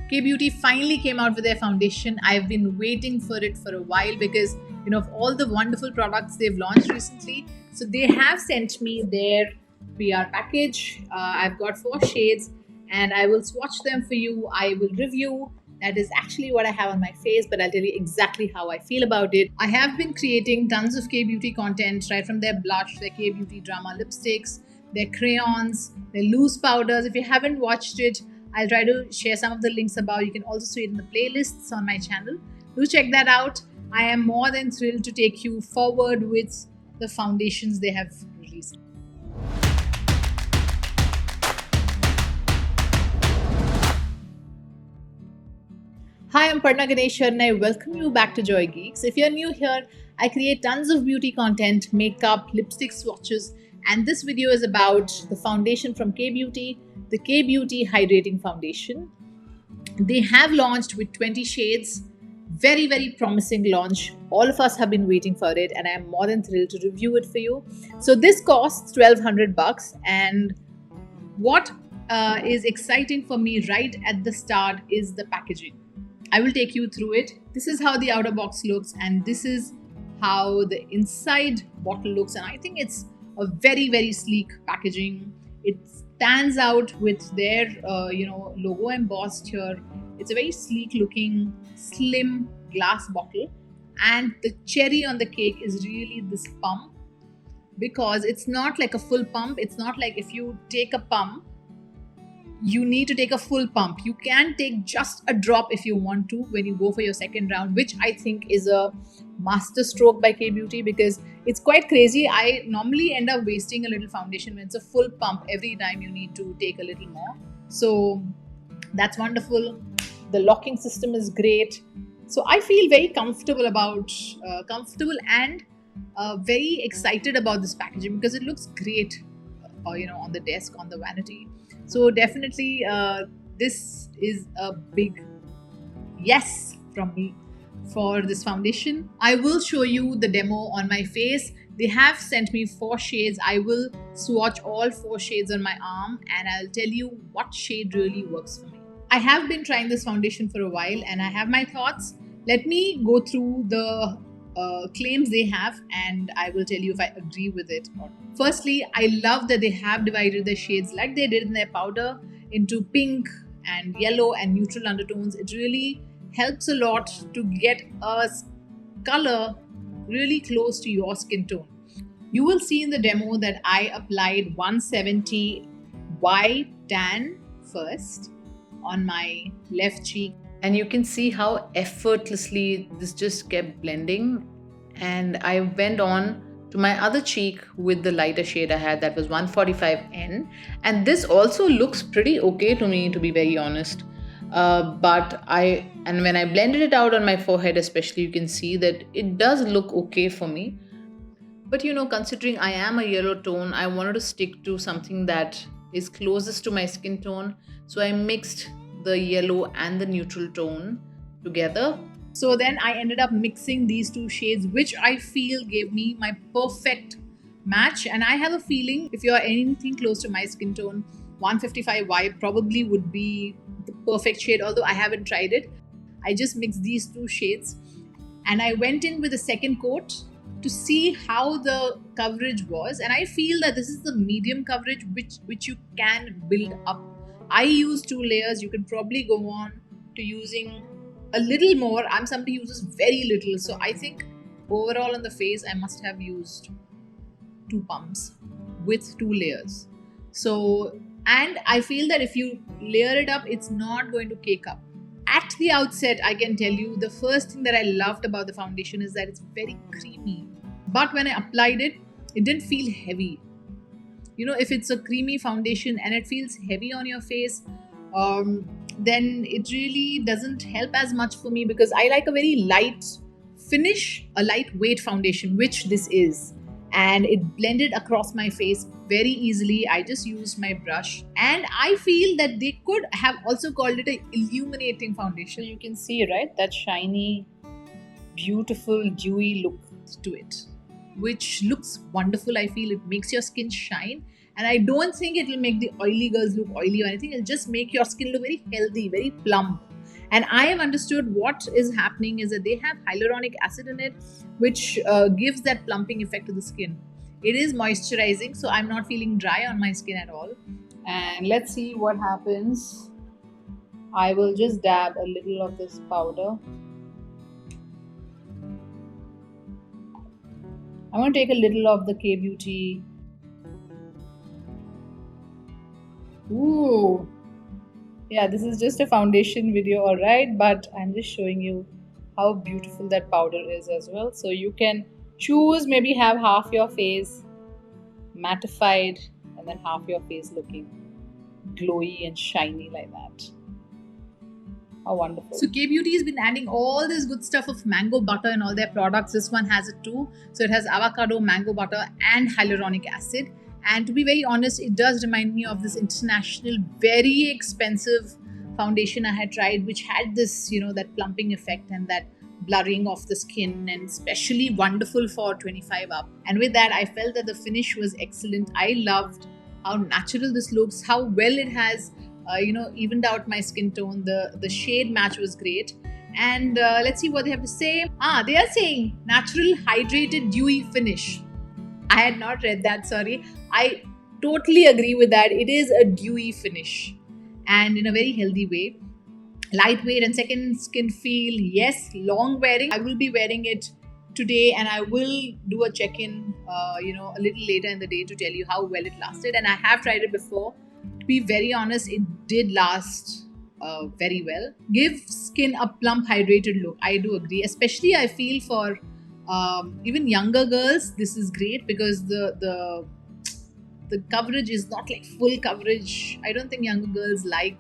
Beauty finally came out with their foundation. I've been waiting for it for a while because of all the wonderful products they've launched recently. So they have sent me their PR package. I've got 4 shades and I will swatch them for you. I will review. That is actually what I have on my face, but I'll tell you exactly how I feel about it. I have been creating tons of Beauty content, right from their blush, their Beauty drama lipsticks, their crayons, their loose powders. If you haven't watched it, I'll try to share some of the links above. You can also see it in the playlists on my channel. Do check that out. I am more than thrilled to take you forward with the foundations they have released. Hi, I'm Aparna Ganesh and I welcome you back to JoyGeeks. If you're new here, I create tons of beauty content, makeup, lipstick swatches, and this video is about the foundation from Beauty, the Beauty Hydrating Foundation. They have launched with 20 shades. Very, very promising launch. All of us have been waiting for it and I am more than thrilled to review it for you. So this costs $1,200 and what is exciting for me right at the start is the packaging. I will take you through it. This is how the outer box looks and this is how the inside bottle looks, and I think it's a very, very sleek packaging. It stands out with their logo embossed here. It's a very sleek looking slim glass bottle, and the cherry on the cake is really this pump, because it's not like a full pump. It's not like if you take a pump you need to take a full pump. You can take just a drop if you want to when you go for your second round, which I think is a master stroke by Beauty, because it's quite crazy. I normally end up wasting a little foundation when it's a full pump. Every time you need to take a little more. So that's wonderful. The locking system is great. So I feel very comfortable and very excited about this packaging because it looks great on the desk, on the vanity. So definitely this is a big yes from me for this foundation. I will show you the demo on my face. They have sent me 4 shades. I will swatch all 4 shades on my arm and I'll tell you what shade really works for me. I have been trying this foundation for a while and I have my thoughts. Let me go through the claims they have and I will tell you if I agree with it or not. Firstly, I love that they have divided their shades like they did in their powder into pink and yellow and neutral undertones. It really helps a lot to get a color really close to your skin tone. You will see in the demo that I applied 170 white tan first on my left cheek. And you can see how effortlessly this just kept blending. And I went on to my other cheek with the lighter shade I had, that was 145N. And this also looks pretty okay to me, to be very honest. But when I blended it out on my forehead especially, you can see that it does look okay for me. But considering I am a yellow tone, I wanted to stick to something that is closest to my skin tone. So I mixed the yellow and the neutral tone together. So then I ended up mixing these 2 shades, which I feel gave me my perfect match. And I have a feeling if you're anything close to my skin tone, 155Y probably would be the perfect shade, although I haven't tried it. I just mixed these 2 shades and I went in with a second coat to see how the coverage was. And I feel that this is the medium coverage which you can build up. I use 2 layers. You can probably go on to using a little more. I'm somebody who uses very little. So I think overall on the face, I must have used 2 pumps with 2 layers. So, and I feel that if you layer it up, it's not going to cake up. At the outset, I can tell you the first thing that I loved about the foundation is that it's very creamy. But when I applied it, it didn't feel heavy. If it's a creamy foundation and it feels heavy on your face, then it really doesn't help as much for me, because I like a very light finish, a lightweight foundation, which this is. And it blended across my face very easily. I just used my brush and I feel that they could have also called it an illuminating foundation. You can see, right, that shiny, beautiful, dewy look to it, which looks wonderful. I feel it makes your skin shine, and I don't think it will make the oily girls look oily or anything. It'll just make your skin look very healthy, very plump. And I have understood what is happening is that they have hyaluronic acid in it, which gives that plumping effect to the skin. It is moisturizing, so I'm not feeling dry on my skin at all. And let's see what happens. I will just dab a little of this powder. I'm going to take a little of the K-Beauty. Ooh. Yeah, this is just a foundation video, alright, but I'm just showing you how beautiful that powder is as well. So you can choose, maybe have half your face mattified and then half your face looking glowy and shiny like that. How wonderful. So K-Beauty has been adding all this good stuff of mango butter in all their products. This one has it too. So it has avocado, mango butter and hyaluronic acid. And to be very honest, it does remind me of this international, very expensive foundation I had tried, which had this, that plumping effect and that blurring of the skin, and especially wonderful for 25 up. And with that, I felt that the finish was excellent. I loved how natural this looks, how well it has evened out my skin tone. The shade match was great. And let's see what they have to say. They are saying natural, hydrated, dewy finish. I had not read that, sorry. I totally agree with that. It is a dewy finish and in a very healthy way. Lightweight and second skin feel, yes. Long wearing, I will be wearing it today and I will do a check-in a little later in the day to tell you how well it lasted. And I have tried it before. To be very honest, it did last very well. Give skin a plump, hydrated look. I do agree. Especially I feel for even younger girls, this is great because the coverage is not like full coverage. I don't think younger girls like,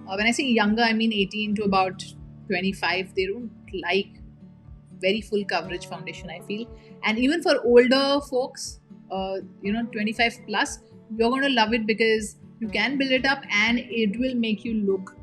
when I say younger, I mean 18 to about 25. They don't like very full coverage foundation, I feel. And even for older folks, 25 plus, you're going to love it because you can build it up and it will make you look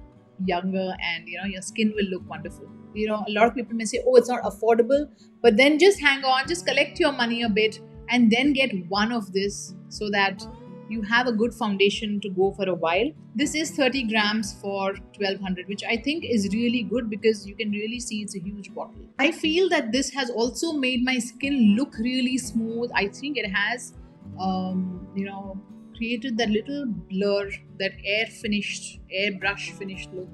younger and your skin will look wonderful. A lot of people may say, oh, it's not affordable, but then just hang on, just collect your money a bit and then get one of this so that you have a good foundation to go for a while. This is 30 grams for 1200, which I think is really good because you can really see it's a huge bottle. I feel that this has also made my skin look really smooth. I think it has, created that little blur, that airbrush finished look.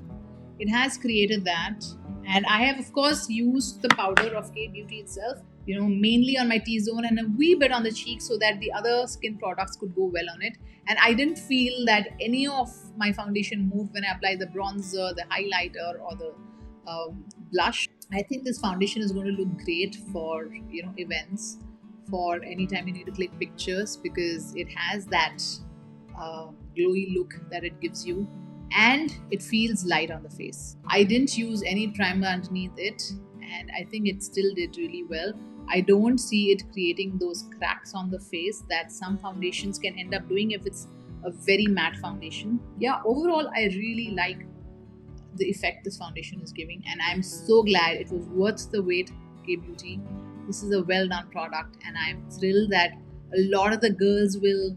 It has created that. And I have, of course, used the powder of K-Beauty itself, mainly on my T-zone and a wee bit on the cheek so that the other skin products could go well on it. And I didn't feel that any of my foundation moved when I applied the bronzer, the highlighter or the blush. I think this foundation is going to look great for, events, for any time you need to click pictures because it has that glowy look that it gives you. And it feels light on the face. I didn't use any primer underneath it and I think it still did really well. I don't see it creating those cracks on the face that some foundations can end up doing if it's a very matte foundation. Yeah, overall I really like the effect this foundation is giving and I'm so glad it was worth the wait. K-Beauty, this is a well done product and I'm thrilled that a lot of the girls will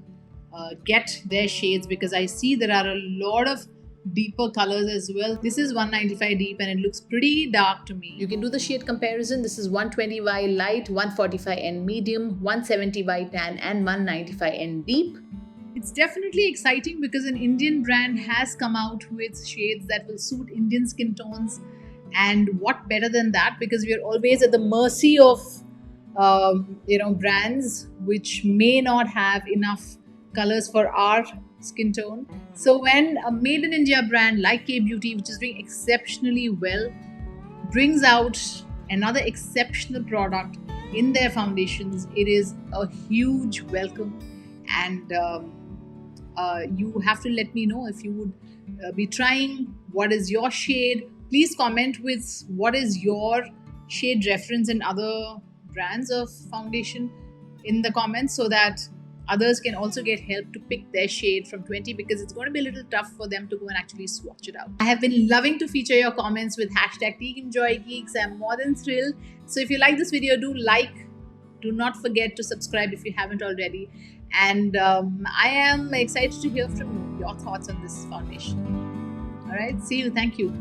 get their shades because I see there are a lot of deeper colors as well. This is 195 deep and it looks pretty dark to me. You can do the shade comparison. This is 120Y light, 145N medium, 170Y tan and 195N deep. It's definitely exciting because an Indian brand has come out with shades that will suit Indian skin tones, and what better than that, because we are always at the mercy of brands which may not have enough colors for our skin tone. So when a made in India brand like K-Beauty, which is doing exceptionally well, brings out another exceptional product in their foundations, it is a huge welcome. And you have to let me know if you would be trying. What is your shade? Please comment with what is your shade reference in other brands of foundation in the comments so that others can also get help to pick their shade from 20, because it's going to be a little tough for them to go and actually swatch it out. I have been loving to feature your comments with hashtag Team JoyGeeks. I'm more than thrilled. So if you like this video, do like. Do not forget to subscribe if you haven't already. And I am excited to hear from you, your thoughts on this foundation. All right, see you. Thank you.